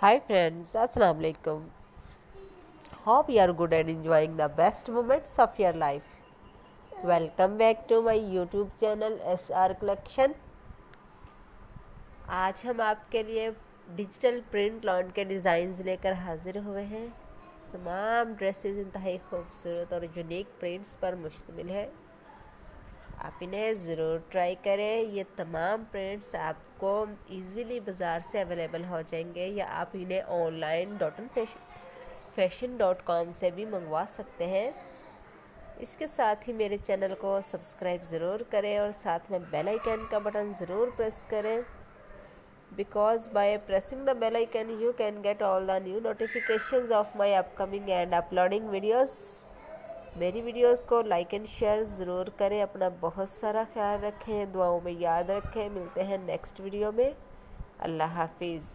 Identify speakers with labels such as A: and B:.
A: Hi friends, Assalamu alaikum. Hope you are good and enjoying the best moments of your life. Welcome back to my YouTube channel SR Collection. आज हम आपके लिए digital print lawn के designs लेकर हाजिर हुए हैं। तमाम ड्रेसेस इंतहाई खूबसूरत और यूनिक प्रिंट्स पर मुश्तमिल है। आप इन्हें ज़रूर ट्राई करें। ये तमाम प्रिंट्स आपको इजीली बाज़ार से अवेलेबल हो जाएंगे या आप इन्हें ऑनलाइन fashion.com से भी मंगवा सकते हैं। इसके साथ ही मेरे चैनल को सब्सक्राइब ज़रूर करें और साथ में बेल आइकन का बटन ज़रूर प्रेस करें, because by pressing the bell icon you can get all the new notifications of my upcoming and uploading videos. मेरी वीडियोस को लाइक एंड शेयर ज़रूर करें। अपना बहुत सारा ख्याल रखें, दुआओं में याद रखें। मिलते हैं नेक्स्ट वीडियो में। अल्लाह हाफिज़।